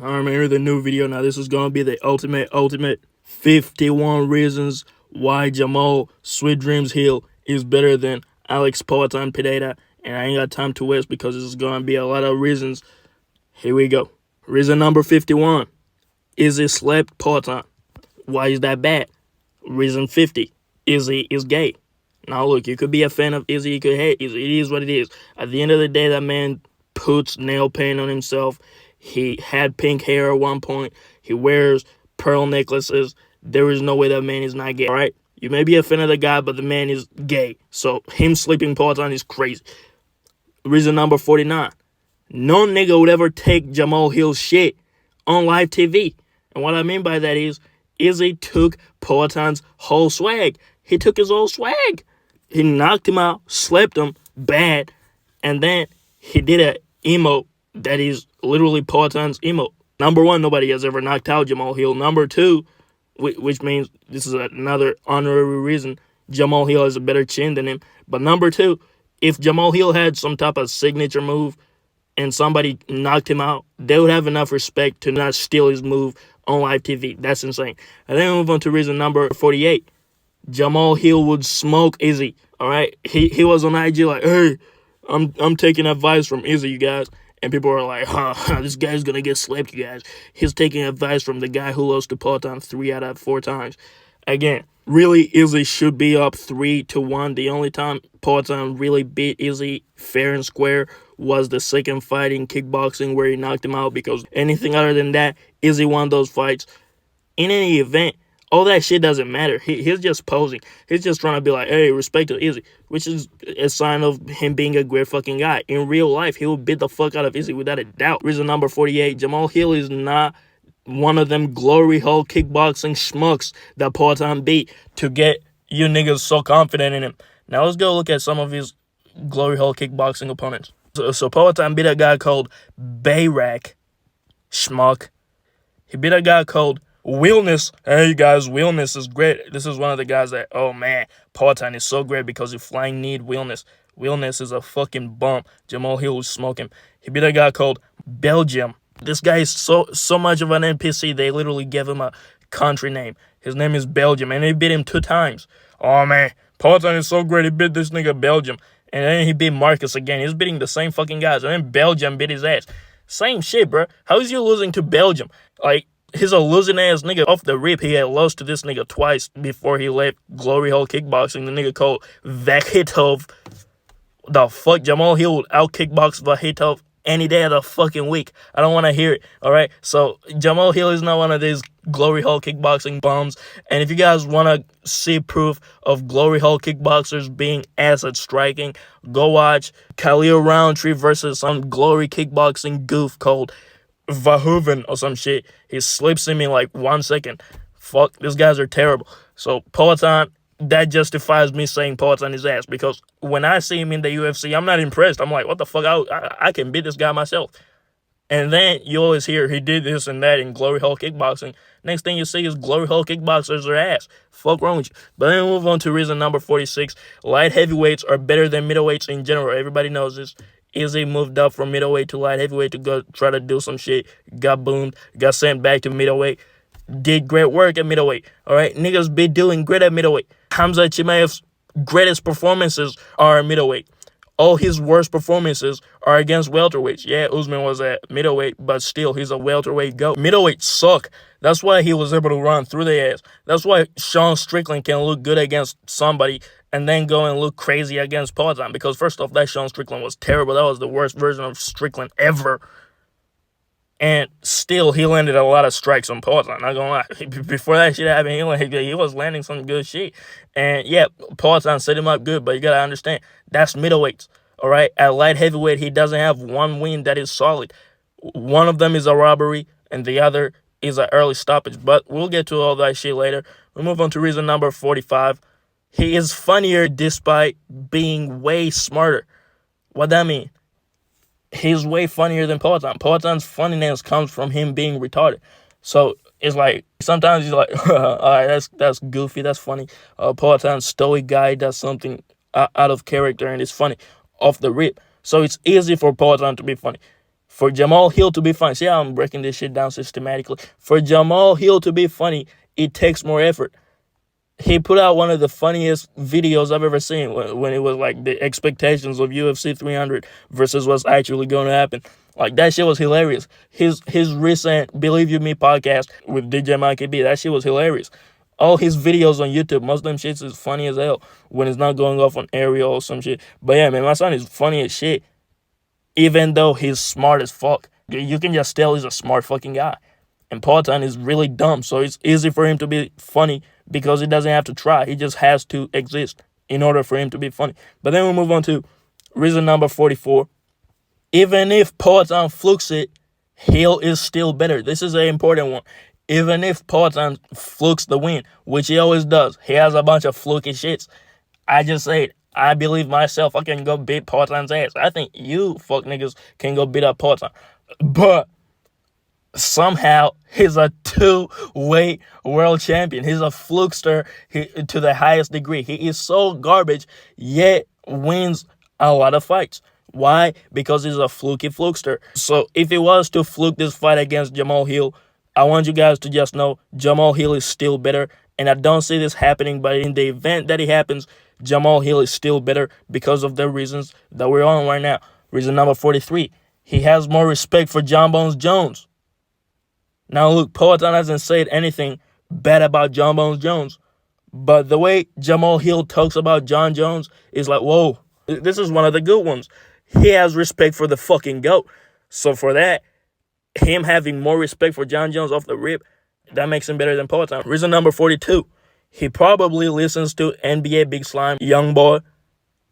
I'm here with a new video now. This is gonna be the ultimate 51 reasons why Jamahall Sweet Dreams Hill is better than Alex Poatan Pereira. And I ain't got time to waste because this is gonna be a lot of reasons. Here we go. Reason number 51. Izzy slept Poatan. Why is that bad? Reason 50. Izzy is gay. Now look, you could be a fan of Izzy, you could hate Izzy. It is what it is. At the end of the day, that man puts nail paint on himself. He had pink hair at one point. He wears pearl necklaces. There is no way that man is not gay, all right? You may be a fan of the guy, but the man is gay. So him sleeping Poatan is crazy. Reason number 49. No nigga would ever take Jamahall Hill's shit on live TV. And what I mean by that is Izzy took Poatan's whole swag. He took his whole swag. He knocked him out, slept him bad, and then he did a emote that is literally Poatan's emote. Number one, nobody has ever knocked out Jamahall Hill. Number two, which means this is another honorary reason, Jamahall Hill has a better chin than him. But number two, if Jamahall Hill had some type of signature move and somebody knocked him out, they would have enough respect to not steal his move on live TV. That's insane. And then we move on to reason number 48. Jamahall Hill would smoke Izzy. All right, he was on IG like, hey, I'm taking advice from Izzy, you guys. And people are like, this guy's gonna get slapped, you guys. He's taking advice from the guy who lost to Poatan 3 out of 4 times. Again, really, Izzy should be up 3-1. The only time Poatan really beat Izzy fair and square was the second fight in kickboxing where he knocked him out, because anything other than that, Izzy won those fights. In any event, all that shit doesn't matter. He's just posing. He's just trying to be like, hey, respect to Izzy, which is a sign of him being a great fucking guy. In real life, he will beat the fuck out of Izzy without a doubt. Reason number 48, Jamahall Hill is not one of them glory hole kickboxing schmucks that Poatan beat to get you niggas so confident in him. Now let's go look at some of his glory hole kickboxing opponents. So Poatan beat a guy called Pereira, schmuck. He beat a guy called Willness. Hey guys, Willness is great. This is one of the guys that, oh man, Poatan is so great because he flying need Willness. Willness is a fucking bump. Jamahall Hill was smoking. He beat a guy called Belgium. This guy is so much of an NPC, they literally gave him a country name. His name is Belgium, and he beat him 2 times. Oh man, Poatan is so great, he beat this nigga Belgium. And then he beat Marcus again. He's beating the same fucking guys. And then Belgium beat his ass. Same shit, bro. How is you losing to Belgium? Like, he's a losing ass nigga. Off the rip, he had lost to this nigga twice before he left glory hole kickboxing. The nigga called Vakhitov. The fuck? Jamahall Hill would out kickbox Vakhitov any day of the fucking week. I don't want to hear it, all right? So Jamahall Hill is not one of these glory hole kickboxing bums. And if you guys want to see proof of glory hole kickboxers being ass at striking, go watch Khalil Roundtree versus some glory kickboxing goof called Vahoven or some shit. He slips him in like 1 second. Fuck, these guys are terrible. So Poatan, that justifies me saying Poatan is ass, because when I see him in the UFC, I'm not impressed. I'm like, what the fuck? I can beat this guy myself. And then you always hear he did this and that in glory hole kickboxing. Next thing you see is glory hole kickboxers are ass. Fuck wrong with you? But then we move on to reason number 46. Light heavyweights are better than middleweights in general. Everybody knows this. Izzy moved up from middleweight to light heavyweight to go try to do some shit. Got boomed. Got sent back to middleweight. Did great work at middleweight. All right, niggas be doing great at middleweight. Hamza Chimaev's greatest performances are at middleweight. All his worst performances are against welterweights. Yeah, Usman was at middleweight, but still, he's a welterweight goat. Middleweights suck. That's why he was able to run through their ass. That's why Sean Strickland can look good against somebody and then go and look crazy against Poatan. Because first off, that Sean Strickland was terrible. That was the worst version of Strickland ever. And still, he landed a lot of strikes on Poatan. Not gonna lie. Before that shit happened, he was landing some good shit. And yeah, Poatan set him up good, but you gotta understand, that's middleweights. All right, at light heavyweight, he doesn't have one win that is solid. One of them is a robbery, and the other is an early stoppage. But we'll get to all that shit later. We move on to reason number 45. He is funnier despite being way smarter. What that mean? He's way funnier than Poatan. Poatan's funniness comes from him being retarded. So it's like, sometimes he's like, all right, that's goofy, that's funny. Poatan's stoic guy does something out of character and it's funny off the rip. So it's easy for Poatan to be funny. For Jamahall Hill to be funny, see how I'm breaking this shit down systematically. For Jamahall Hill to be funny, it takes more effort. He put out one of the funniest videos I've ever seen when it was like the expectations of UFC 300 versus what's actually going to happen. Like, that shit was hilarious. His recent Believe You Me podcast with DJ Mikey B, that shit was hilarious. All his videos on YouTube, most of them shits is funny as hell when it's not going off on Ariel or some shit. But yeah, man, my son is funny as shit. Even though he's smart as fuck. You can just tell he's a smart fucking guy. And Poatan is really dumb, so it's easy for him to be funny because he doesn't have to try. He just has to exist in order for him to be funny. But then we move on to reason number 44. Even if Poatan flukes it, Hill is still better. This is an important one. Even if Poatan flukes the win, which he always does, he has a bunch of fluky shits. I just said, I believe myself I can go beat Poatan's ass. I think you fuck niggas can go beat up Poatan. But somehow he's a two-weight world champion. He's a flukester to the highest degree. He is so garbage, yet wins a lot of fights. Why? Because he's a fluky flukester. So if he was to fluke this fight against Jamahall Hill, I want you guys to just know Jamahall Hill is still better. And I don't see this happening, but in the event that it happens, Jamahall Hill is still better because of the reasons that we're on right now. Reason number 43. He has more respect for John Bones Jones. Now look, Poatan hasn't said anything bad about John Bones Jones. But the way Jamahall Hill talks about John Jones is like, whoa, this is one of the good ones. He has respect for the fucking GOAT. So for that, him having more respect for John Jones off the rip, that makes him better than Poatan. Reason number 42. He probably listens to NBA Big Slime, Youngboy,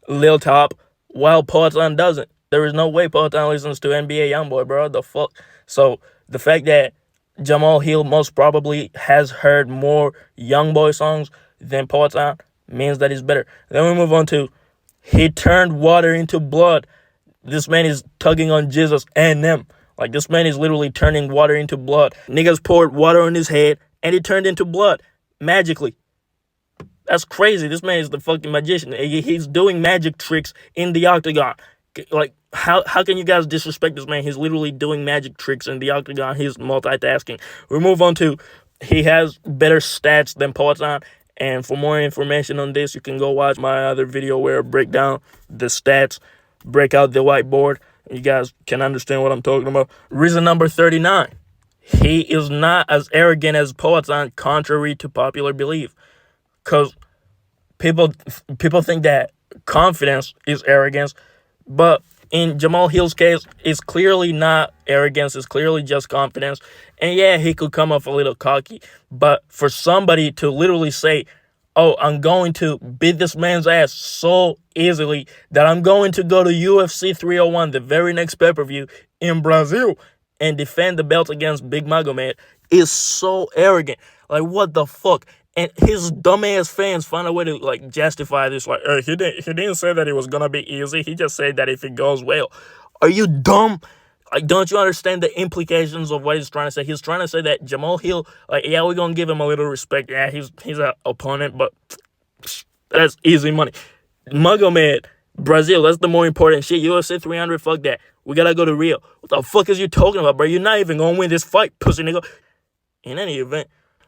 Lil Top, while Poatan doesn't. There is no way Poatan listens to NBA Youngboy, bro. The fuck? So the fact that Jamahall Hill most probably has heard more Youngboy songs than Poatan means that he's better. Then we move on to, he turned water into blood. This man is tugging on Jesus and them. Like, this man is literally turning water into blood. Niggas poured water on his head and it turned into blood magically. That's crazy. This man is the fucking magician. He's doing magic tricks in the octagon. Like, how can you guys disrespect this man? He's literally doing magic tricks in the octagon. He's multitasking. We move on to, he has better stats than Poatan. And for more information on this, you can go watch my other video where I break down the stats, break out the whiteboard. You guys can understand what I'm talking about. Reason number 39. He is not as arrogant as Poatan, contrary to popular belief. Because people think that confidence is arrogance. But in Jamahall Hill's case, it's clearly not arrogance. It's clearly just confidence. And yeah, he could come off a little cocky. But for somebody to literally say, oh, I'm going to beat this man's ass so easily that I'm going to go to UFC 301, the very next pay-per-view in Brazil, and defend the belt against Big Magomed, is so arrogant. Like, what the fuck? And his dumbass fans find a way to, like, justify this. Like, he didn't say that it was gonna be easy. He just said that if it goes well. Are you dumb? Like, don't you understand the implications of what he's trying to say? He's trying to say that Jamahall Hill, like, yeah, we're gonna give him a little respect. Yeah, he's an opponent, but that's easy money. Magomed, Brazil, that's the more important shit. UFC 300, fuck that. We gotta go to Rio. What the fuck is you talking about, bro? You're not even gonna win this fight, pussy nigga. In any event,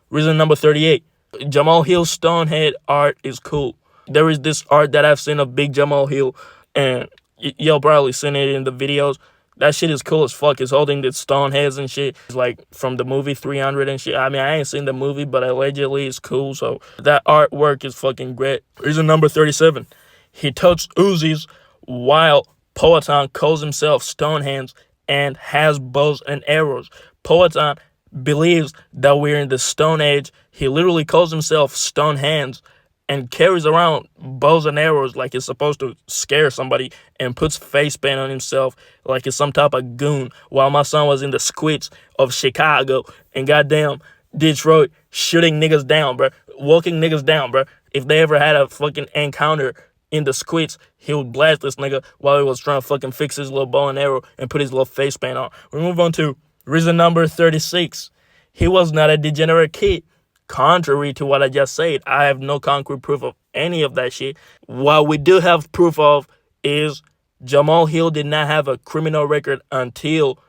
reason number 38. Jamahall Hill's Stonehead art is cool. There is this art that I've seen of Big Jamahall Hill, and y'all probably seen it in the videos. That shit is cool as fuck. It's holding the stone heads and shit. It's like from the movie 300 and shit. I mean, I ain't seen the movie, but allegedly it's cool. So that artwork is fucking great. Reason number 37. He touched Uzis while Poatan calls himself Stone Hands and has bows and arrows. Poatan believes that we're in the Stone Age. He literally calls himself Stone Hands and carries around bows and arrows like it's supposed to scare somebody, and puts face paint on himself like it's some type of goon, while my son was in the squits of Chicago and goddamn Detroit shooting niggas down, bro. Walking niggas down, bro. If they ever had a fucking encounter in the squits, he would blast this nigga while he was trying to fucking fix his little bow and arrow and put his little face paint on. We move on to reason number 36. He was not a degenerate kid. Contrary to what I just said, I have no concrete proof of any of that shit. What we do have proof of is Jamahall Hill did not have a criminal record until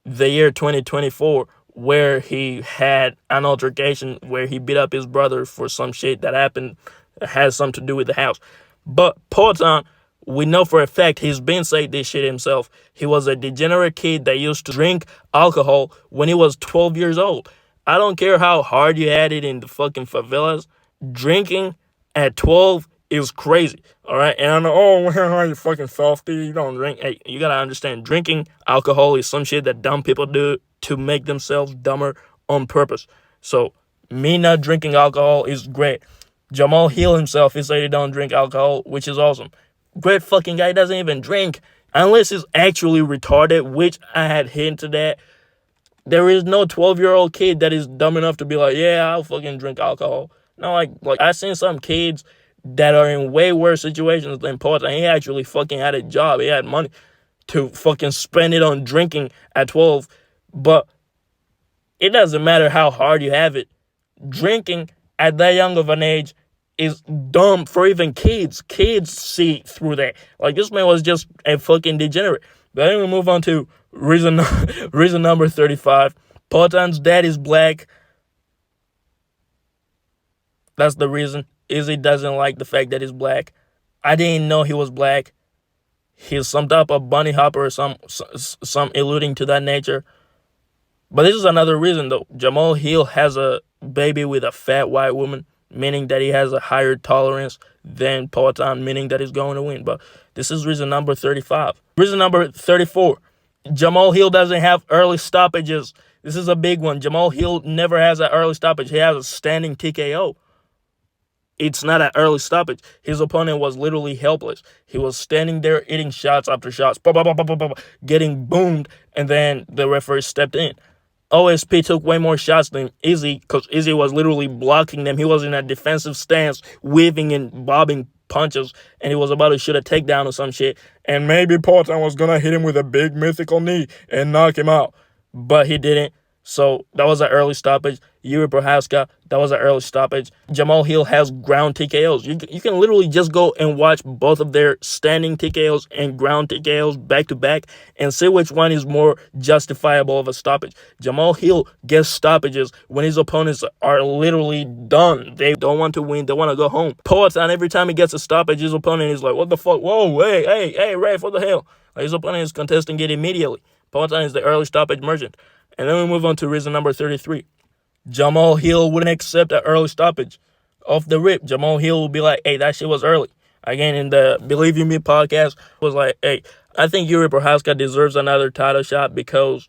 the year 2024, where he had an altercation where he beat up his brother for some shit that happened, has something to do with the house. But Porton, we know for a fact he's been saying this shit himself. He was a degenerate kid that used to drink alcohol when he was 12 years old. I don't care how hard you had it in the fucking favelas. Drinking at 12 is crazy. All right. And I know, oh, you fucking softy. You don't drink. Hey, you got to understand, drinking alcohol is some shit that dumb people do to make themselves dumber on purpose. So me not drinking alcohol is great. Jamahall Hill himself, he said he don't drink alcohol, which is awesome. Great fucking guy, doesn't even drink. Unless he's actually retarded, which I had hinted at. There is no 12-year-old kid that is dumb enough to be like, yeah, I'll fucking drink alcohol. No, like I seen some kids that are in way worse situations than Porter. He actually fucking had a job. He had money to fucking spend it on drinking at 12. But it doesn't matter how hard you have it. Drinking at that young of an age is dumb for even kids. Kids see through that. Like, this man was just a fucking degenerate. But then we move on to reason number 35. Porton's dad is black. That's the reason. Izzy doesn't like the fact that he's black. I didn't know he was black. He's some type of bunny hopper or some alluding to that nature. But this is another reason, though. Jamahall Hill has a baby with a fat white woman, meaning that he has a higher tolerance than Porton, meaning that he's going to win. But this is reason number 35. Reason number 34. Jamahall Hill doesn't have early stoppages. This is a big one. Jamahall Hill never has an early stoppage. He has a standing TKO. It's not an early stoppage. His opponent was literally helpless. He was standing there eating shots after shots, getting boomed, and then the referee stepped in. OSP took way more shots than Izzy because Izzy was literally blocking them. He was in a defensive stance, weaving and bobbing punches, and he was about to shoot a takedown or some shit. And maybe Porton was going to hit him with a big mythical knee and knock him out. But he didn't. So that was an early stoppage. Yuri Prohaska, that was an early stoppage. Jamahall Hill has ground TKOs. You can literally just go and watch both of their standing TKOs and ground TKOs back to back and see which one is more justifiable of a stoppage. Jamahall Hill gets stoppages when his opponents are literally done. They don't want to win. They want to go home. Porton, every time he gets a stoppage, his opponent is like, what the fuck? Whoa, hey, Ref, what the hell? Like, his opponent is contesting it immediately. Porton is the early stoppage merchant. And then we move on to reason number 33. Jamahall Hill wouldn't accept an early stoppage. Off the rip, Jamahall Hill will be like, hey, that shit was early. Again, in the Believe You Me podcast, was like, hey, I think Yuri Prohaska deserves another title shot because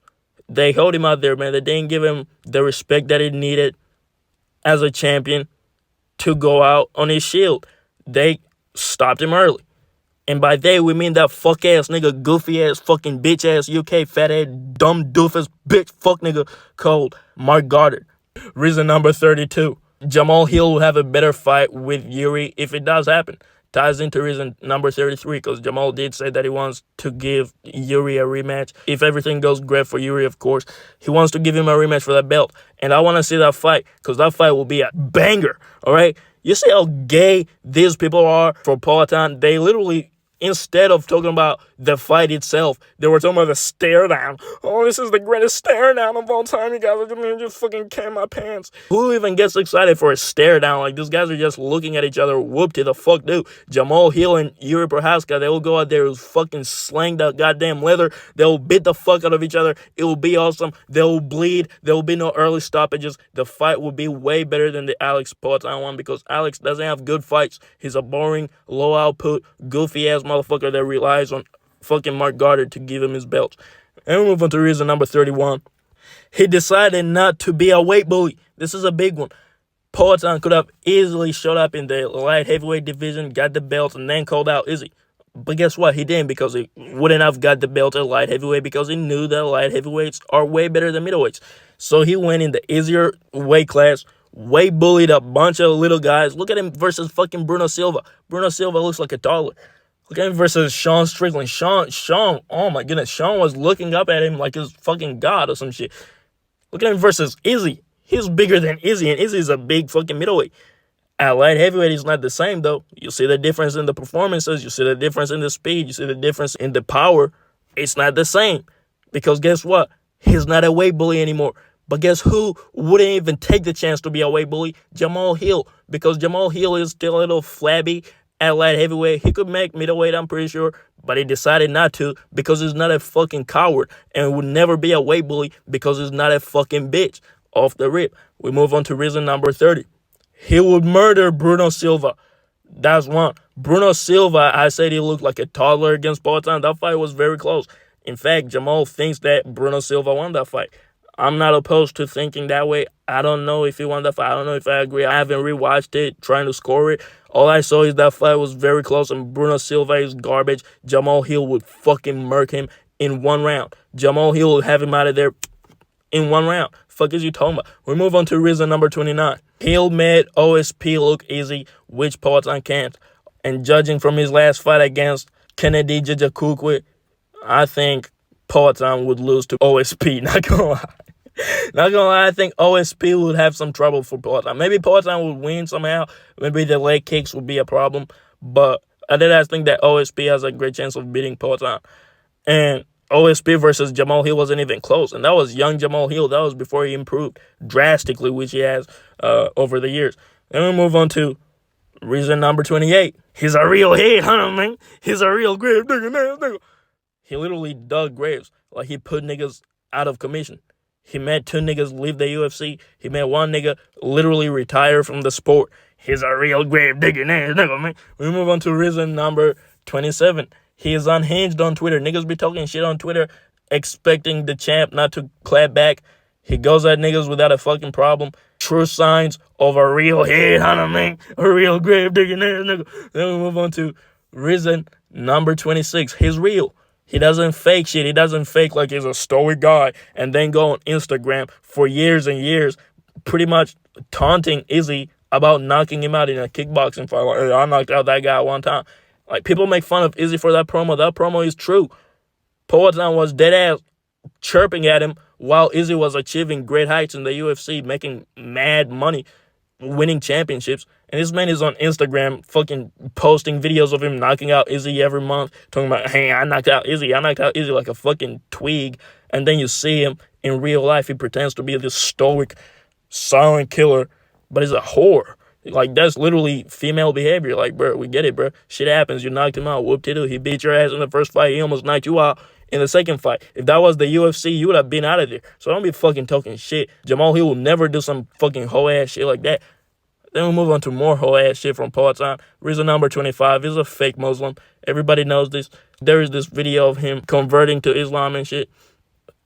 they held him out there, man. They didn't give him the respect that he needed as a champion to go out on his shield. They stopped him early. And by they, we mean that fuck-ass nigga, goofy-ass, fucking bitch-ass, UK fat-ass, dumb doofus, bitch, fuck nigga called Mark Goddard. Reason number 32. Jamahall Hill will have a better fight with Yuri if it does happen. Ties into reason number 33 because Jamahal did say that he wants to give Yuri a rematch. If everything goes great for Yuri, of course, he wants to give him a rematch for that belt. And I want to see that fight because that fight will be a banger, all right? You see how gay these people are for Porton? They literally, instead of talking about the fight itself, they were talking about the stare down. Oh, this is the greatest stare down of all time. You guys are gonna just fucking can my pants. Who even gets excited for a stare down? Like, these guys are just looking at each other. Whoop-de the fuck do. Jamahall Hill and Yuri Prohaska, they will go out there and fucking slang the goddamn leather. They'll beat the fuck out of each other. It will be awesome. They'll bleed. There will be no early stoppages. The fight will be way better than the Alex Porton one because Alex doesn't have good fights. He's a boring, low output, goofy ass motherfucker that relies on fucking Mark Goddard to give him his belt. And we move on to reason number 31. He decided not to be a weight bully. This is a big one. Porton could have easily showed up in the light heavyweight division, got the belt, and then called out Izzy. But guess what? He didn't because he wouldn't have got the belt at light heavyweight because he knew that light heavyweights are way better than middleweights. So he went in the easier weight class, way bullied a bunch of little guys. Look at him versus fucking Bruno Silva. Bruno Silva looks like a toddler. Look at him versus Sean Strickland. Sean, oh my goodness. Sean was looking up at him like his fucking god or some shit. Look at him versus Izzy. He's bigger than Izzy, and Izzy's a big fucking middleweight. At light heavyweight, he's not the same, though. You see the difference in the performances. You see the difference in the speed. You see the difference in the power. It's not the same. Because guess what? He's not a weight bully anymore. But guess who wouldn't even take the chance to be a weight bully? Jamahall Hill. Because Jamahall Hill is still a little flabby at light heavyweight. He could make middleweight, I'm pretty sure. But he decided not to because he's not a fucking coward. And would never be a weight bully because he's not a fucking bitch. Off the rip. We move on to reason number 30. He would murder Bruno Silva. That's one. Bruno Silva, I said he looked like a toddler against Poatan. That fight was very close. In fact, Jamal thinks that Bruno Silva won that fight. I'm not opposed to thinking that way. I don't know if he won that fight. I don't know if I agree. I haven't rewatched it, trying to score it. All I saw is that fight was very close, and Bruno Silva is garbage. Jamahall Hill would fucking murk him in one round. Jamahall Hill would have him out of there in one round. Fuck is you talking about? We move on to reason number 29. Hill made OSP look easy, which Poatan can't. And judging from his last fight against Kennedy Jijakukwe, I think Poatan would lose to OSP. Not gonna lie. Not gonna lie, I think OSP would have some trouble for Poatan. Maybe Poatan would win somehow. Maybe the leg kicks would be a problem. But I think that OSP has a great chance of beating Poatan. And OSP versus Jamahall Hill wasn't even close. And that was young Jamahall Hill. That was before he improved drastically, which he has over the years. Then we move on to reason number 28. He's a real headhunter, man. He's a real grave digger, nigga. He literally dug graves. Like, he put niggas out of commission. He made 2 niggas leave the UFC. He made 1 nigga literally retire from the sport. He's a real grave digger, nigga, man. We move on to reason number 27. He is unhinged on Twitter. Niggas be talking shit on Twitter, expecting the champ not to clap back. He goes at niggas without a fucking problem. True signs of a real headhunter, man. A real grave digger, nigga. Then we move on to reason number 26. He's real. He doesn't fake shit. He doesn't fake like he's a stoic guy and then go on Instagram for years and years pretty much taunting Izzy about knocking him out in a kickboxing fight. Like, hey, I knocked out that guy one time. Like, people make fun of Izzy for that promo. That promo is true. Poatan was dead ass chirping at him while Izzy was achieving great heights in the UFC, making mad money, winning championships. And this man is on Instagram fucking posting videos of him knocking out Izzy every month, talking about, hey, I knocked out Izzy like a fucking twig. And then you see him in real life. He pretends to be this stoic, silent killer, but he's a whore. Like, that's literally female behavior. Like, bro, we get it, bro. Shit happens. You knocked him out. Whoop-de-doo. He beat your ass in the first fight. He almost knocked you out in the second fight. If that was the UFC, you would have been out of there. So don't be fucking talking shit. Jamahall Hill will never do some fucking hoe-ass shit like that. Then we move on to more hoe-ass shit from Poatan. Reason number 25 is a fake Muslim. Everybody knows this. There is this video of him converting to Islam and shit.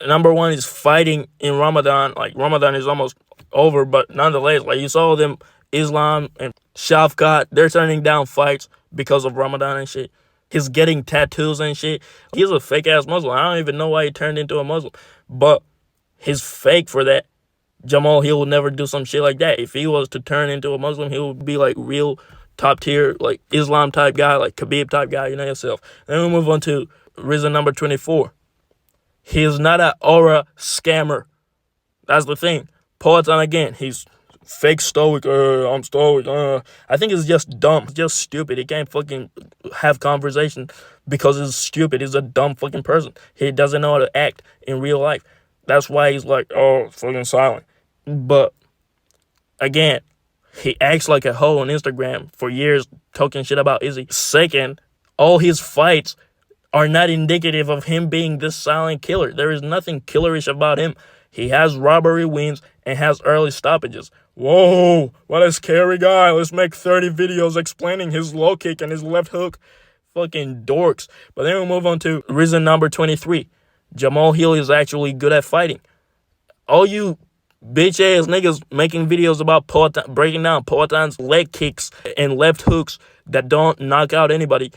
Number 1 is fighting in Ramadan. Like, Ramadan is almost over, but nonetheless, like, you saw them, Islam and Shafkat, they're turning down fights because of Ramadan and shit. He's getting tattoos and shit. He's a fake-ass Muslim. I don't even know why he turned into a Muslim. But he's fake for that. Jamahall Hill would never do some shit like that. If he was to turn into a Muslim, he would be like real top tier, like Islam type guy, like Khabib type guy, you know yourself. Then we move on to reason number 24. He is not an aura scammer. That's the thing. Poatan again, he's fake stoic. I'm stoic. I think it's just dumb. It's just stupid. He can't fucking have conversation because he's stupid. He's a dumb fucking person. He doesn't know how to act in real life. That's why he's like, oh, fucking silent. But again, he acts like a hoe on Instagram for years, talking shit about Izzy. Second, all his fights are not indicative of him being this silent killer. There is nothing killerish about him. He has robbery wins and has early stoppages. Whoa, what a scary guy. Let's make 30 videos explaining his low kick and his left hook. Fucking dorks. But then we move on to reason number 23. Jamahall Hill is actually good at fighting. All you bitch-ass niggas making videos about Poatan, breaking down Poatan's leg kicks and left hooks that don't knock out anybody.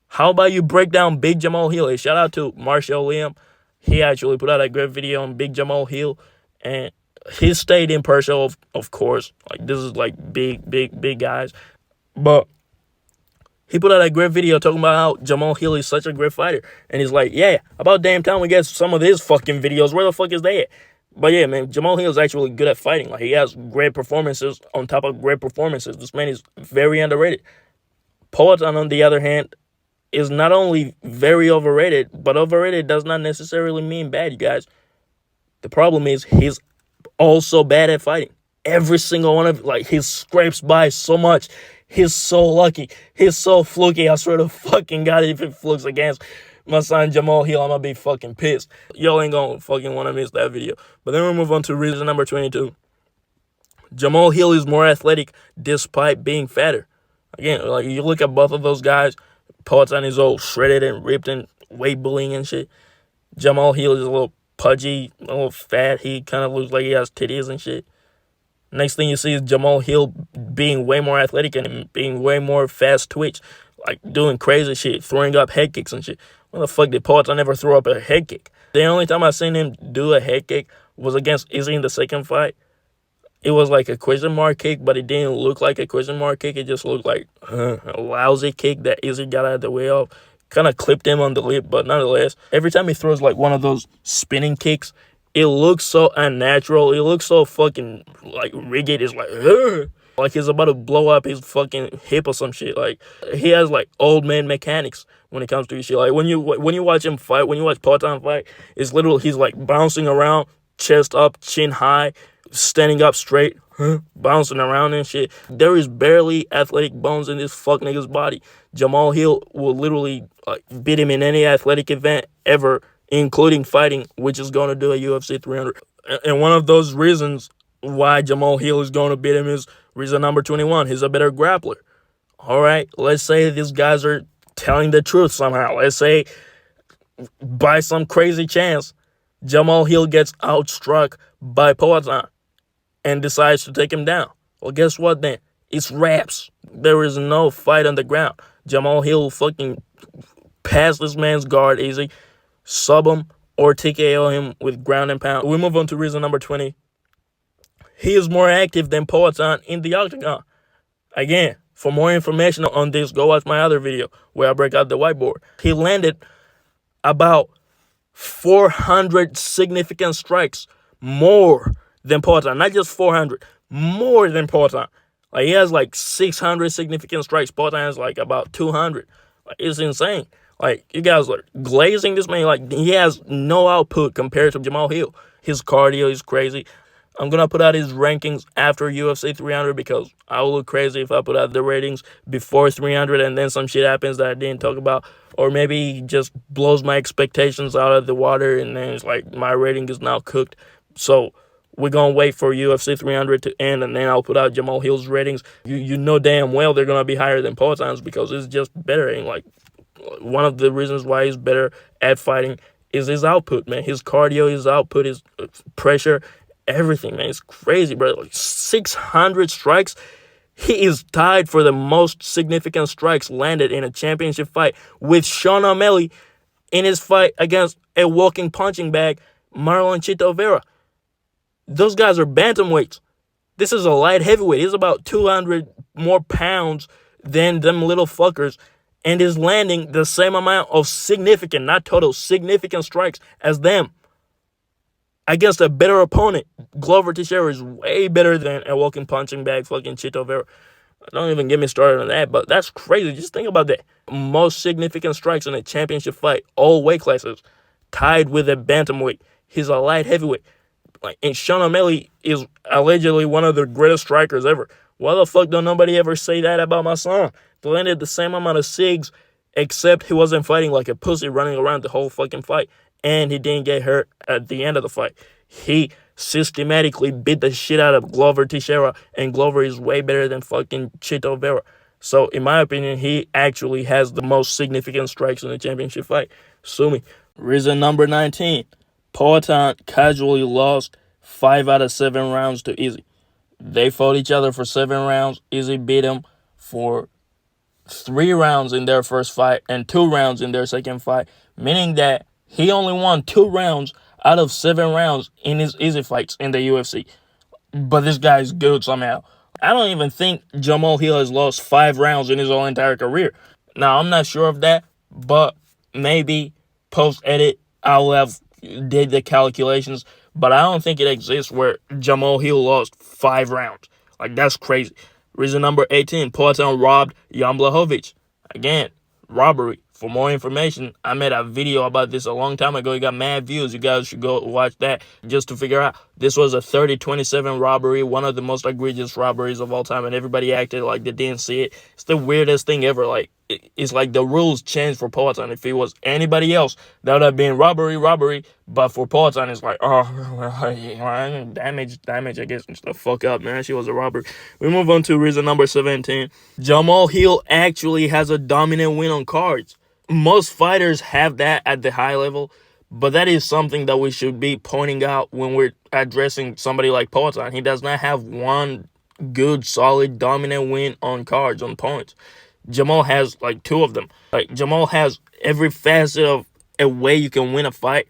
How about you break down Big Jamahall Hill? Hey, shout out to Marshall Liam. He actually put out a great video on Big Jamahall Hill. And he stayed impartial, of course. Like, this is like big guys. But he put out a great video talking about how Jamahall Hill is such a great fighter. And he's like, yeah, about damn time we get some of his fucking videos. Where the fuck is that? But yeah, man, Jamahall Hill is actually good at fighting. Like, he has great performances on top of great performances. This man is very underrated. Poatan, on the other hand, is not only very overrated, but overrated does not necessarily mean bad, you guys. The problem is he's also bad at fighting. Every single one of, like, he scrapes by so much. He's so lucky. He's so fluky. I swear to fucking God, if it flukes against my son Jamahall Hill, I'm gonna be fucking pissed. Y'all ain't gonna fucking wanna miss that video. But then we move on to reason number 22. Jamahall Hill is more athletic despite being fatter. Again, like, you look at both of those guys, Poatan is all shredded and ripped and weight bullying and shit. Jamahall Hill is a little pudgy, a little fat. He kind of looks like he has titties and shit. Next thing you see is Jamahall Hill being way more athletic and being way more fast twitch, like doing crazy shit, throwing up head kicks and shit. When the fuck did Poatan never throw up a head kick? The only time I seen him do a head kick was against Izzy in the second fight. It was like a question mark kick, but it didn't look like a question mark kick. It just looked like a lousy kick that Izzy got out of the way of. Kind of clipped him on the lip, but nonetheless, every time he throws like one of those spinning kicks, it looks so unnatural. It looks so fucking like rigid. It's like, ugh. Like he's about to blow up his fucking hip or some shit. Like, he has like old man mechanics when it comes to his shit. Like, when you watch him fight, when you watch Poatan fight, it's literally he's like bouncing around, chest up, chin high, standing up straight, bouncing around and shit. There is barely athletic bones in this fuck nigga's body. Jamahall Hill will literally like beat him in any athletic event ever, including fighting, which is going to do a UFC 300. And one of those reasons why Jamahall Hill is going to beat him is reason number 21. He's a better grappler. All right, let's say these guys are telling the truth somehow. Let's say by some crazy chance, Jamahall Hill gets outstruck by Poatan and decides to take him down. Well, guess what then? It's wraps. There is no fight on the ground. Jamahall Hill fucking pass this man's guard easy, sub him, or TKO him with ground and pound. We move on to reason number 20. He is more active than Poatan in the octagon. Again, for more information on this, go watch my other video where I break out the whiteboard. He landed about 400 significant strikes more than Poatan. Not just 400, more than Poatan. Like, he has like 600 significant strikes. Poatan has like about 200. Like, it's insane. Like, you guys are glazing this man. Like, he has no output compared to Jamahall Hill. His cardio is crazy. I'm going to put out his rankings after UFC 300 because I will look crazy if I put out the ratings before 300 and then some shit happens that I didn't talk about. Or maybe he just blows my expectations out of the water and then it's like my rating is now cooked. So we're going to wait for UFC 300 to end and then I'll put out Jamahall Hill's ratings. You know damn well they're going to be higher than Poatan's because it's just better. And like, one of the reasons why he's better at fighting is his output, man. His cardio, his output, his pressure, everything, man. It's crazy, bro. Like 600 strikes. He is tied for the most significant strikes landed in a championship fight with Sean O'Malley in his fight against a walking punching bag, Marlon Chito Vera. Those guys are bantamweights. This is a light heavyweight. He's about 200 more pounds than them little fuckers and is landing the same amount of significant, not total, significant strikes as them against a better opponent. Glover Teixeira is way better than a walking punching bag fucking Chito Vera. Don't even get me started on that, but that's crazy. Just think about that. Most significant strikes in a championship fight, all weight classes, tied with a bantamweight. He's a light heavyweight. Like, and Sean O'Malley is allegedly one of the greatest strikers ever. Why the fuck don't nobody ever say that about my son? They landed the same amount of SIGs, except he wasn't fighting like a pussy running around the whole fucking fight. And he didn't get hurt at the end of the fight. He systematically beat the shit out of Glover Teixeira, and Glover is way better than fucking Chito Vera. So, in my opinion, he actually has the most significant strikes in the championship fight. Sue me. Reason number 19. Poatan casually lost 5 out of 7 rounds to Izzy. They fought each other for 7 rounds. Izzy beat him for 3 rounds in their first fight and 2 rounds in their second fight, meaning that he only won 2 rounds out of 7 rounds in his Izzy fights in the UFC. But this guy's good somehow. I don't even think Jamahall Hill has lost 5 rounds in his whole entire career. Now, I'm not sure of that, but maybe post-edit I'll have did the calculations. But I don't think it exists where Jamahall Hill lost 5 rounds. Like, that's crazy. Reason number 18, Poatan robbed Jan Blachowicz. Again, robbery. For more information, I made a video about this a long time ago. It got mad views. You guys should go watch that just to figure out. This was a 30-27 robbery, one of the most egregious robberies of all time, and everybody acted like they didn't see it. It's the weirdest thing ever. Like, it's like the rules changed for Poatan. If it was anybody else, that would have been robbery. But for Poatan, it's like, oh, damage, I guess. The fuck up, man. She was a robbery. We move on to reason number 17. Jamahall Hill actually has a dominant win on cards. Most fighters have that at the high level, but that is something that we should be pointing out when we're addressing somebody like Poatan. He does not have one good, solid, dominant win on cards, on points. Jamahal has like 2 of them. Like, Jamahal has every facet of a way you can win a fight,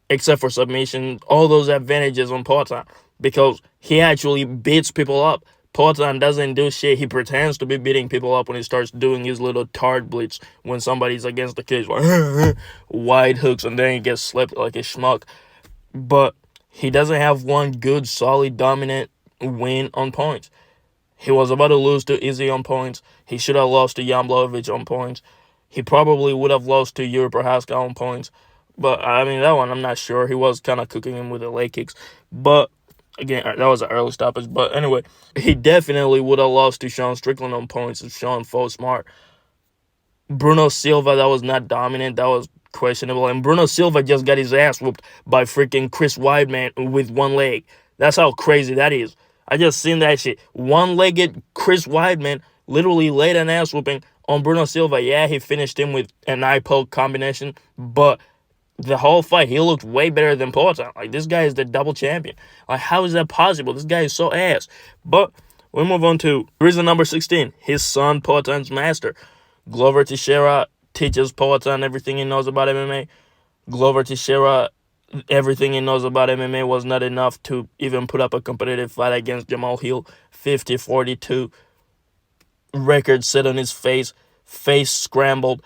except for submission. All those advantages on Poatan, because he actually beats people up. Poatan doesn't do shit. He pretends to be beating people up when he starts doing his little tard blitz when somebody's against the cage, like wide hooks, and then he gets slept like a schmuck. But he doesn't have one good, solid, dominant win on points. He was about to lose to Izzy on points. He should have lost to Jan Blachowicz on points. He probably would have lost to Yuri Prochazka on points. But, I mean, that one, I'm not sure. He was kind of cooking him with the leg kicks. But, again, that was an early stoppage. But, anyway, he definitely would have lost to Sean Strickland on points if Sean fought smart. Bruno Silva, that was not dominant. That was questionable. And Bruno Silva just got his ass whooped by freaking Chris Weidman with one leg. That's how crazy that is. I just seen that shit. One-legged Chris Weidman literally laid an ass whooping on Bruno Silva. Yeah, he finished him with an eye poke combination, but the whole fight, he looked way better than Poatan. Like, this guy is the double champion. Like, how is that possible? This guy is so ass. But we move on to reason number 16. His son, Poatan's master. Glover Teixeira teaches Poatan everything he knows about MMA. Glover Teixeira, everything he knows about MMA was not enough to even put up a competitive fight against Jamahall Hill. 50-42. Record set on his face scrambled,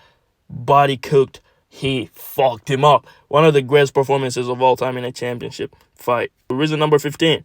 body cooked. He fucked him up. One of the greatest performances of all time in a championship fight. Reason number 15.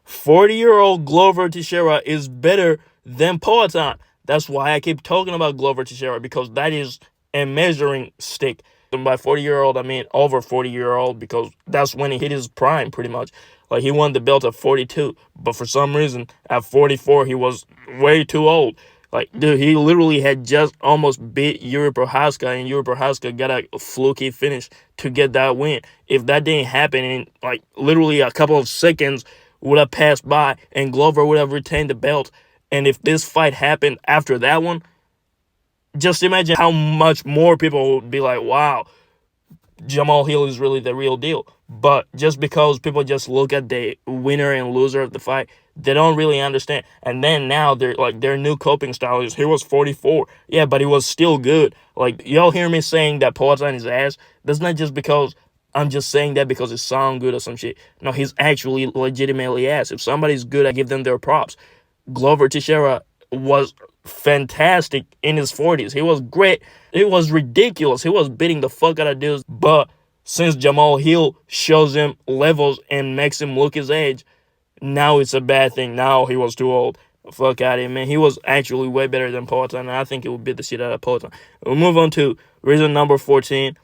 40-year-old Glover Teixeira is better than Poatan. That's why I keep talking about Glover Teixeira, because that is a measuring stick. And by 40-year-old, I mean over 40-year-old, because that's when he hit his prime, pretty much. Like, he won the belt at 42, but for some reason, at 44, he was way too old. Like, dude, he literally had just almost beat Yuri Prochazka, and Yuri Prochazka got a fluky finish to get that win. If that didn't happen in, like, literally a couple of seconds would have passed by, and Glover would have retained the belt. And if this fight happened after that one, just imagine how much more people would be like, wow, Jamahall Hill is really the real deal. But just because people just look at the winner and loser of the fight, they don't really understand. And then now they're like, their new coping style is, he was 44. Yeah, but he was still good. Like, y'all hear me saying that Poatan is ass? That's not just because I'm just saying that because it sounds good or some shit. No, he's actually legitimately ass. If somebody's good, I give them their props. Glover Teixeira was fantastic in his 40s. He was great. It was ridiculous. He was beating the fuck out of dudes. But since Jamahall Hill shows him levels and makes him look his age, now it's a bad thing. Now he was too old. Fuck out of him, man. He was actually way better than Poatan, and I think it would beat the shit out of Poatan. We'll move on to reason number 14.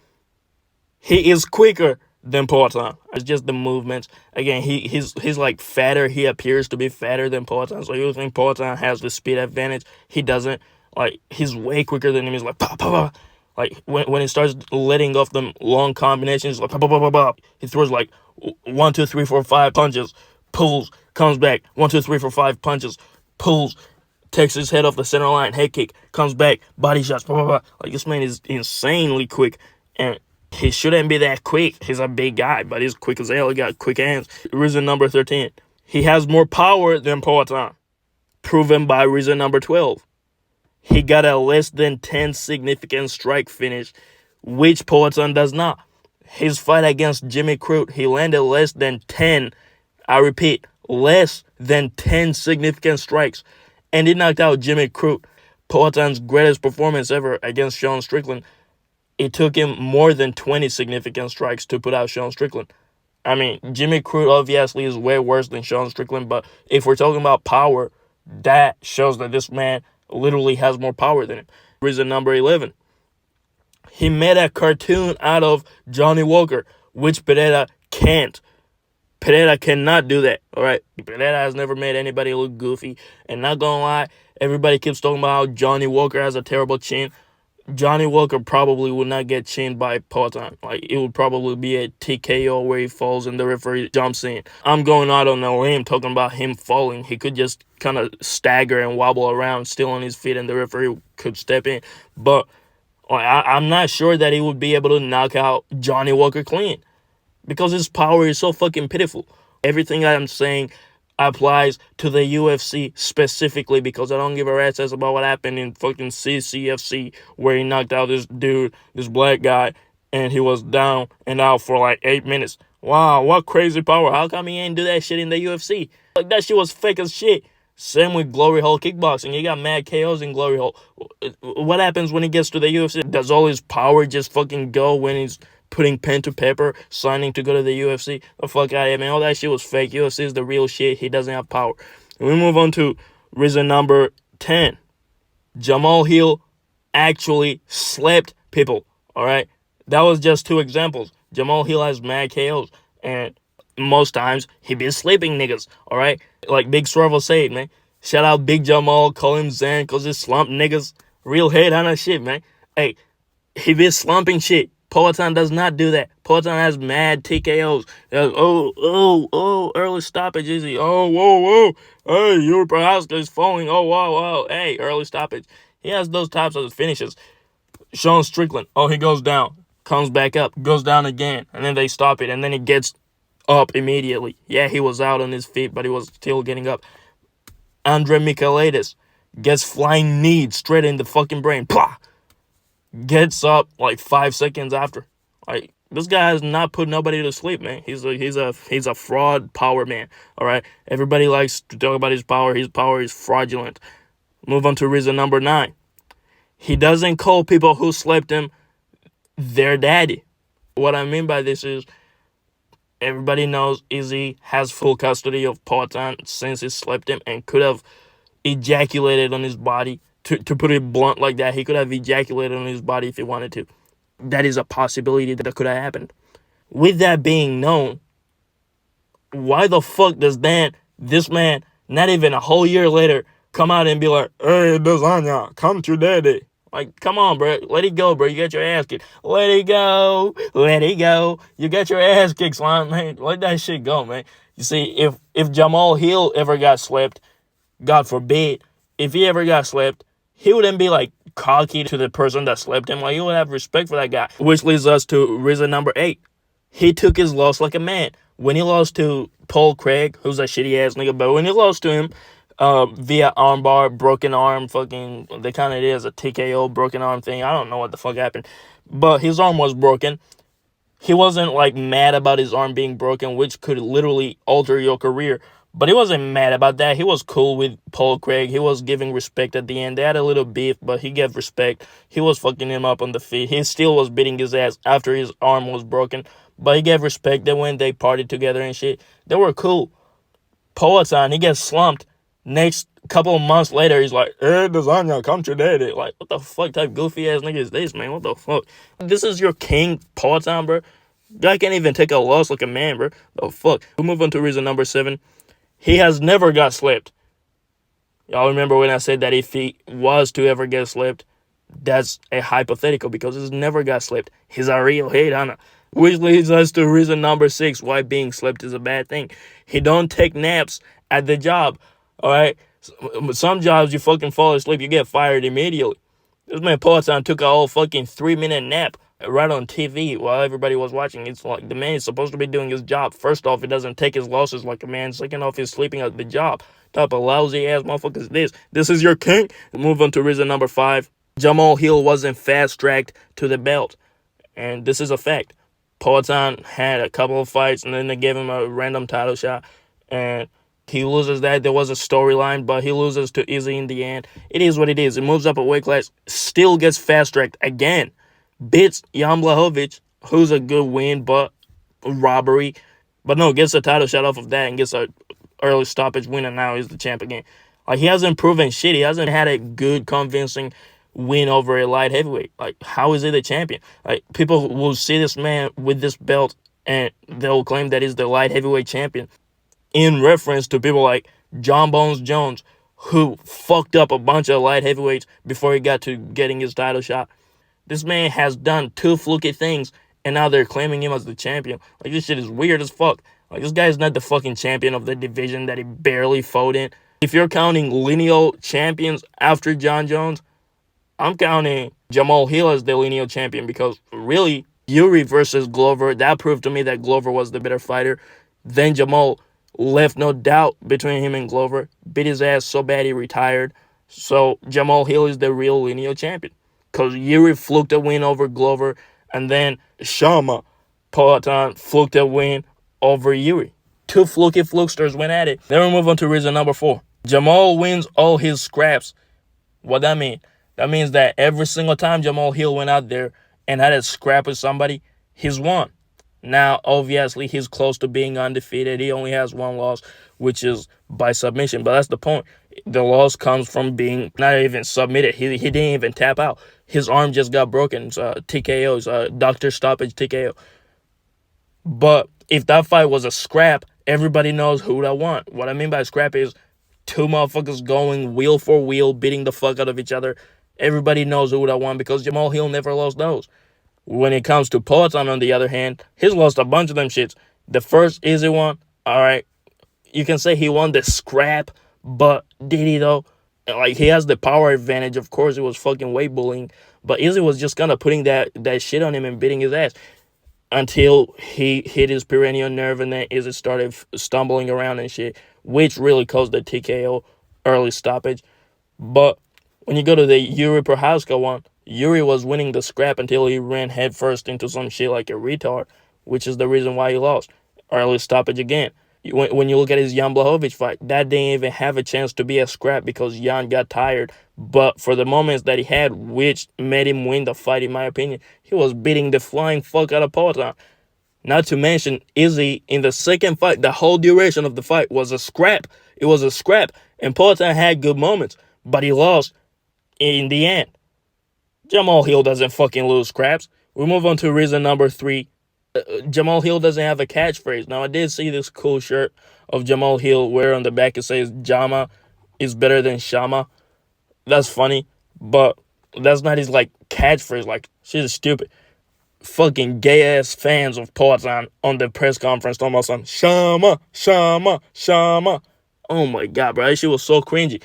He is quicker than Poatan. It's just the movements. Again, he's like fatter. He appears to be fatter than Poatan. So you think Poatan has the speed advantage. He doesn't. Like, he's way quicker than him. He's like, pop, pop, pop. Like, when he starts letting off them long combinations, like, pop, pop, pop, pop, pop. He throws like 1, 2, 3, 4, 5 punches, pulls, comes back, 1, 2, 3, 4, 5 punches, pulls, takes his head off the center line, head kick, comes back, body shots, pop, pop, pop. Like, this man is insanely quick, and he shouldn't be that quick. He's a big guy, but he's quick as hell. He got quick hands. Reason number 13. He has more power than Poatan. Proven by reason number 12. He got a less than 10 significant strike finish, which Poatan does not. His fight against Jimmy Crute, he landed less than 10. I repeat, less than 10 significant strikes. And he knocked out Jimmy Crute. Poatan's greatest performance ever against Sean Strickland. It took him more than 20 significant strikes to put out Sean Strickland. I mean, Jimmy Crute obviously is way worse than Sean Strickland, but if we're talking about power, that shows that this man literally has more power than him. Reason number 11. He made a cartoon out of Johnny Walker, which Pereira can't. Pereira cannot do that, all right? Pereira has never made anybody look goofy. And not gonna lie, everybody keeps talking about how Johnny Walker has a terrible chin. Johnny Walker probably would not get chinned by Poatan. Like, it would probably be a TKO where he falls and the referee jumps in. I'm going out on a limb talking about him falling. He could just kind of stagger and wobble around still on his feet and the referee could step in. But I'm not sure that he would be able to knock out Johnny Walker clean because his power is so fucking pitiful. Everything I'm saying applies to the UFC specifically because I don't give a rat's ass about what happened in fucking CCFC where he knocked out this dude, this black guy, and he was down and out for like 8 minutes. Wow, what crazy power. How come he ain't do that shit in the UFC? Like, that shit was fake as shit. Same with Glory Hole kickboxing. He got mad KOs in Glory Hole. What happens when he gets to the UFC? Does all his power just fucking go when he's putting pen to paper, signing to go to the UFC? The fuck out of here, man. All that shit was fake. UFC is the real shit. He doesn't have power. And we move on to reason number 10. Jamahall Hill actually slept people, all right? That was just 2 examples. Jamahall Hill has mad KOs, and most times he be sleeping niggas, all right? Like Big Swervo said, man. Shout out Big Jamal, call him Zan, cause he slump niggas. Real head on that shit, man. Hey, he be slumping shit. Poatan does not do that. Poatan has mad TKOs. Early stoppage, easy. Oh, whoa. Hey, your Prohaska is falling. Oh, wow. Hey, early stoppage. He has those types of finishes. Sean Strickland, he goes down, comes back up, goes down again, and then they stop it, and then he gets up immediately. Yeah, he was out on his feet, but he was still getting up. Andre Michailidis gets flying knee straight in the fucking brain. Plah! Gets up like 5 seconds after. Like, this guy has not put nobody to sleep, man. He's a fraud power man. All right, everybody likes to talk about his power. His power is fraudulent. Move on to reason number 9. He doesn't call people who slept him their daddy. What I mean by this is, everybody knows Izzy has full custody of Poatan since he slept him and could have ejaculated on his body. To put it blunt like that, he could have ejaculated on his body if he wanted to. That is a possibility that could have happened. With that being known, why the fuck does this man, not even a whole year later, come out and be like, hey, Lasagna, come to daddy? Like, come on, bro. Let it go, bro. You got your ass kicked. Let it go. You got your ass kicked, slime, man. Let that shit go, man. You see, if Jamahall Hill ever got slept, God forbid, if he ever got slept, he wouldn't be like cocky to the person that slept him. Like, he would have respect for that guy. Which leads us to reason number 8. He took his loss like a man. When he lost to Paul Craig, who's a shitty ass nigga, but when he lost to him via armbar, broken arm, fucking, they kind of did as a TKO broken arm thing. I don't know what the fuck happened, but his arm was broken. He wasn't like mad about his arm being broken, which could literally alter your career. But he wasn't mad about that. He was cool with Paul Craig. He was giving respect at the end. They had a little beef, but he gave respect. He was fucking him up on the feet. He still was beating his ass after his arm was broken. But he gave respect. They went, they partied together and shit. They were cool. Poatan, he gets slumped. Next couple of months later, he's like, hey, Lasagna, come to daddy. Like, what the fuck type goofy ass nigga is this, man? What the fuck? This is your king, Poatan, bro. Guy can't even take a loss like a man, bro. The fuck? We move on to reason number 7. He has never got slept. Y'all remember when I said that if he was to ever get slept, that's a hypothetical because he's never got slept. He's a real head hunter. Which leads us to reason number 6, why being slept is a bad thing. He don't take naps at the job, all right? Some jobs, you fucking fall asleep, you get fired immediately. This man Poatan took a whole fucking 3-minute nap right on TV while everybody was watching. It's like, the man is supposed to be doing his job. First off, he doesn't take his losses like a man. Second off, he's sleeping at the job. Type of lousy ass motherfucker is this? This is your king? Move on to reason number 5. Jamahall Hill wasn't fast-tracked to the belt. And this is a fact. Poatan had a couple of fights, and then they gave him a random title shot. And he loses that. There was a storyline, but he loses to Izzy in the end. It is what it is. It moves up a weight class. Still gets fast-tracked again. Beats Jan Blachowicz, who's a good win, but robbery. But no, gets a title shot off of that and gets a early stoppage win, and now he's the champ again. Like, he hasn't proven shit. He hasn't had a good, convincing win over a light heavyweight? Like, how is he the champion? Like, people will see this man with this belt and they'll claim that he's the light heavyweight champion in reference to people like John Bones Jones, who fucked up a bunch of light heavyweights before he got to getting his title shot. This man has done two fluky things, and now they're claiming him as the champion. Like, this shit is weird as fuck. Like, this guy's not the fucking champion of the division that he barely fought in. If you're counting lineal champions after John Jones, I'm counting Jamahall Hill as the lineal champion, because really, Yuri versus Glover, that proved to me that Glover was the better fighter. Then Jamahal left no doubt between him and Glover, beat his ass so bad he retired. So Jamahall Hill is the real lineal champion, because Yuri fluked a win over Glover, and then Shama Poatan fluked a win over Yuri. Two fluky flukesters went at it. Then we move on to reason number 4. Jamahal wins all his scraps. What that mean? That means that every single time Jamahal Hill went out there and had a scrap with somebody, he's won. Now, obviously, he's close to being undefeated. He only has one loss, which is by submission. But that's the point. The loss comes from being not even submitted. He didn't even tap out. His arm just got broken. It's TKO. It's doctor stoppage TKO. But if that fight was a scrap, everybody knows who that won. What I mean by scrap is two motherfuckers going wheel for wheel, beating the fuck out of each other. Everybody knows who that won, because Jamahal Hill never lost those. When it comes to Poatan, on the other hand, he's lost a bunch of them shits. The first easy one, all right, you can say he won the scrap, but did he though? Like, he has the power advantage. Of course, it was fucking weight bullying, but Izzy was just kind of putting that shit on him and beating his ass until he hit his perennial nerve, and then Izzy started stumbling around and shit, which really caused the TKO early stoppage. But when you go to the Yuri Prochazka one, Yuri was winning the scrap until he ran headfirst into some shit like a retard, which is the reason why he lost. Early stoppage again. When you look at his Jan Blachowicz fight, that didn't even have a chance to be a scrap because Jan got tired. But for the moments that he had, which made him win the fight, in my opinion, he was beating the flying fuck out of Poatan. Not to mention, Izzy, in the second fight, the whole duration of the fight was a scrap. It was a scrap. And Poatan had good moments, but he lost in the end. Jamahal Hill doesn't fucking lose scraps. We move on to reason number 3. Jamahal Hill doesn't have a catchphrase. Now, I did see this cool shirt of Jamahal Hill where on the back it says Jama is better than Shama. That's funny, but that's not his, like, catchphrase. Like, shit is stupid. Fucking gay-ass fans of Poatan on the press conference talking about some Shama, Shama, Shama. Oh my god, bro. That shit was so cringy.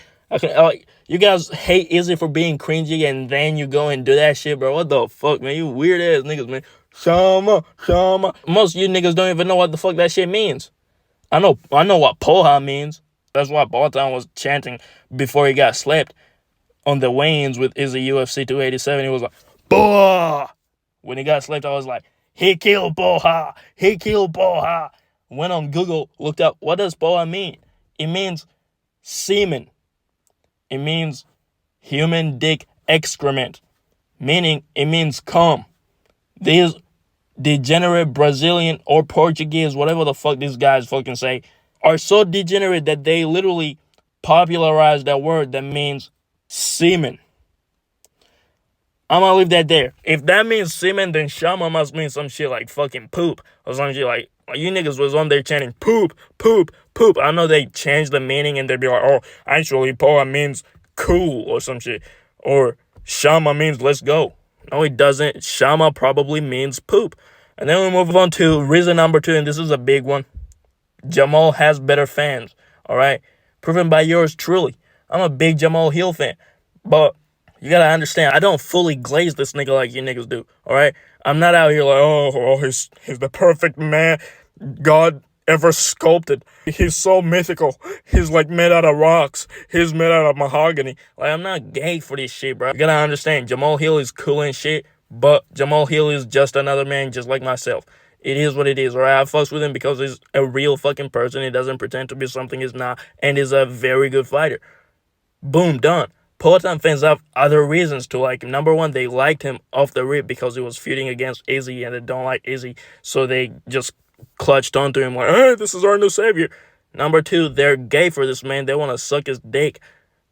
You guys hate Izzy for being cringy, and then you go and do that shit, bro. What the fuck, man? You weird-ass niggas, man. Shama, Shama. Most of you niggas don't even know what the fuck that shit means. I know what Poha means. That's why Poatan was chanting before he got slapped on the weigh-ins with Izzy UFC 287. He was like, Poha! When he got slapped, I was like, he killed Poha! He killed Poha! Went on Google, looked up, what does Poha mean? It means semen. It means human dick excrement. Meaning, it means cum. These degenerate Brazilian or Portuguese, whatever the fuck these guys fucking say, are so degenerate that they literally popularized that word that means semen. I'm gonna leave that there. If that means semen, then Shama must mean some shit like fucking poop or some shit like you niggas was on there chanting poop, poop, poop. I know they changed the meaning and they'd be like, oh, actually Poa means cool or some shit. Or Shama means let's go. No, it doesn't. Shama probably means poop. And then we move on to reason number 2, and this is a big one. Jamahal has better fans. All right? Proven by yours truly. I'm a big Jamahal Hill fan. But you gotta understand, I don't fully glaze this nigga like you niggas do. All right? I'm not out here like, oh, he's the perfect man God ever sculpted. He's so mythical. He's like made out of rocks. He's made out of mahogany. Like, I'm not gay for this shit, bro. You gotta understand, Jamahal Hill is cool and shit, but Jamahal Hill is just another man just like myself. It is what it is, alright? I fucks with him because he's a real fucking person. He doesn't pretend to be something he's not, and is a very good fighter. Boom, done. Poatan fans have other reasons to like him. Number 1, they liked him off the rip because he was feuding against Izzy, and they don't like Izzy, so they just clutched onto him like, hey, this is our new savior. Number 2, they're gay for this man. They want to suck his dick.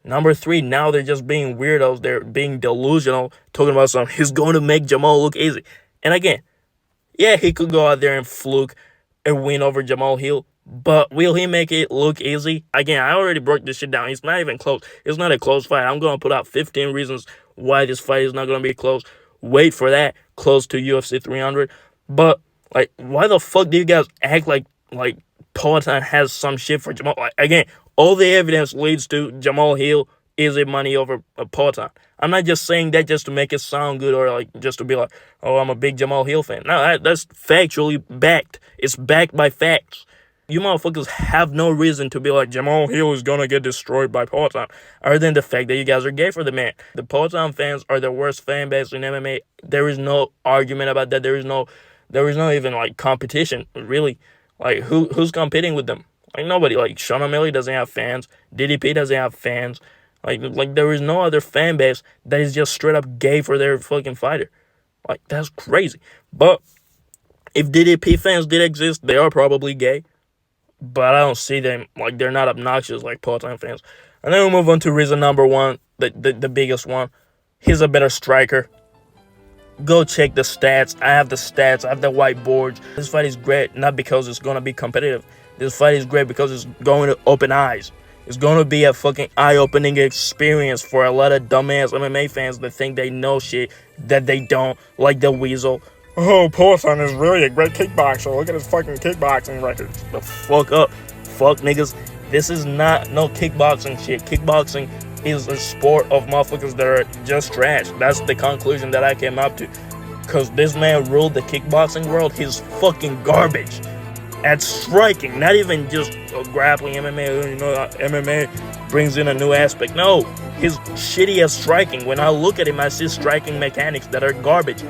Number three, now they're just being weirdos. They're being delusional, talking about something. He's going to make Jamahal look easy. And again, yeah, he could go out there and fluke a win over Jamahall Hill, but will he make it look easy? Again, I already broke this shit down. It's not even close. It's not a close fight. I'm going to put out 15 reasons why this fight is not going to be close. Wait for that. Close to UFC 300. But, like, why the fuck do you guys act like Poatan has some shit for Jamahal? Like, again, all the evidence leads to Jamahall Hill easy money over Poatan. I'm not just saying that just to make it sound good or like just to be like, oh, I'm a big Jamahall Hill fan. No, that's factually backed. It's backed by facts. You motherfuckers have no reason to be like, Jamahall Hill is gonna get destroyed by Poatan, other than the fact that you guys are gay for the man. The Poatan fans are the worst fan base in MMA. There is no argument about that. There is no even like competition, really. Like who's competing with them? Like nobody. Like Sean O'Malley doesn't have fans. DDP doesn't have fans. Like there is no other fan base that is just straight up gay for their fucking fighter. Like that's crazy. But if DDP fans did exist, they are probably gay. But I don't see them, like they're not obnoxious like Poatan fans. And then we move on to reason number one, the biggest one. He's a better striker. Go check the stats. I have the stats. I have the whiteboards. This fight is great, not because it's going to be competitive. This fight is great because it's going to open eyes. It's going to be a fucking eye-opening experience for a lot of dumbass MMA fans that think they know shit that they don't, like the Weasel. Oh, Poatan is really a great kickboxer. Look at his fucking kickboxing record. The fuck up. Fuck niggas. This is not no kickboxing shit. Kickboxing is a sport of motherfuckers that are just trash. That's the conclusion that I came up to. Because this man ruled the kickboxing world. He's fucking garbage at striking, not even just grappling MMA. You know, MMA brings in a new aspect. No, he's shitty at striking. When I look at him, I see striking mechanics that are garbage.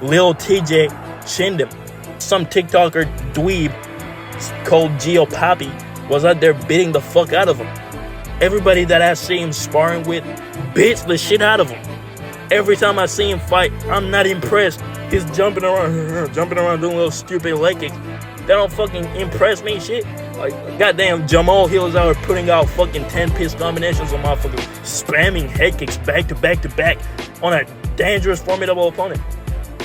Lil TJ chinned him. Some TikToker dweeb called Gio Papi was out there beating the fuck out of him. Everybody that I see him sparring with beats the shit out of him. Every time I see him fight, I'm not impressed. He's jumping around doing little stupid leg kicks. They don't fucking impress me, shit. Like, goddamn, Jamahall Hill is out here putting out fucking 10-piece combinations on motherfuckers, spamming head kicks back to back to back on a dangerous, formidable opponent.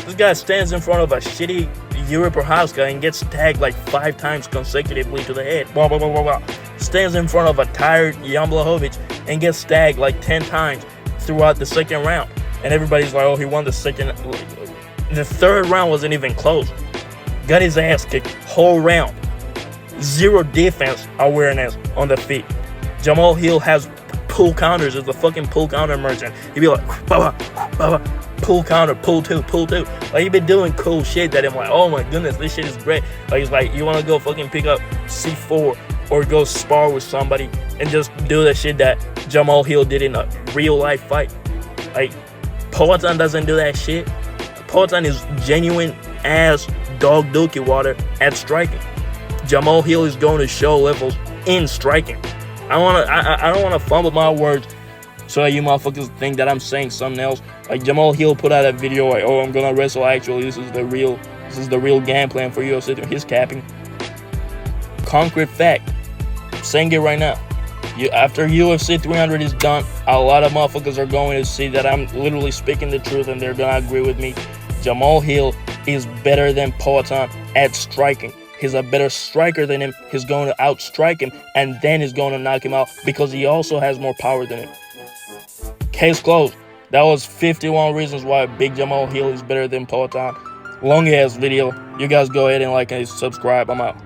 This guy stands in front of a shitty Yuri Prochazka and gets tagged like 5 times consecutively to the head. Blah, blah, blah, blah, blah. Stands in front of a tired Jan Blachowicz and gets tagged like 10 times throughout the second round. And everybody's like, oh, he won the second. The third round wasn't even close. Got his ass kicked whole round. Zero defense awareness on the feet. Jamahall Hill has pull counters. Is the fucking pull counter merchant. He'd be like, baba, baba, pull counter, pull two. Like, he been doing cool shit that I'm like, oh my goodness, this shit is great. Like, he's like, you want to go fucking pick up C4 or go spar with somebody and just do the shit that Jamahall Hill did in a real life fight. Like, Poatan doesn't do that shit. Poatan is genuine ass dog dookie water at striking. Jamahall Hill is going to show levels in striking. I don't wanna fumble my words so that you motherfuckers think that I'm saying something else. Like, Jamahall Hill put out a video like, oh, I'm gonna wrestle. Actually, this is the real game plan for UFC. He's capping. Concrete fact. I'm saying it right now. After UFC 300 is done, a lot of motherfuckers are going to see that I'm literally speaking the truth, and they're gonna agree with me. Jamahall Hill is better than Poatan at striking. He's a better striker than him. He's going to outstrike him, and then he's going to knock him out because he also has more power than him. Case closed. That was 51 reasons why Big Jamahall Hill is better than Poatan. Long ass video. You guys go ahead and like and subscribe. I'm out.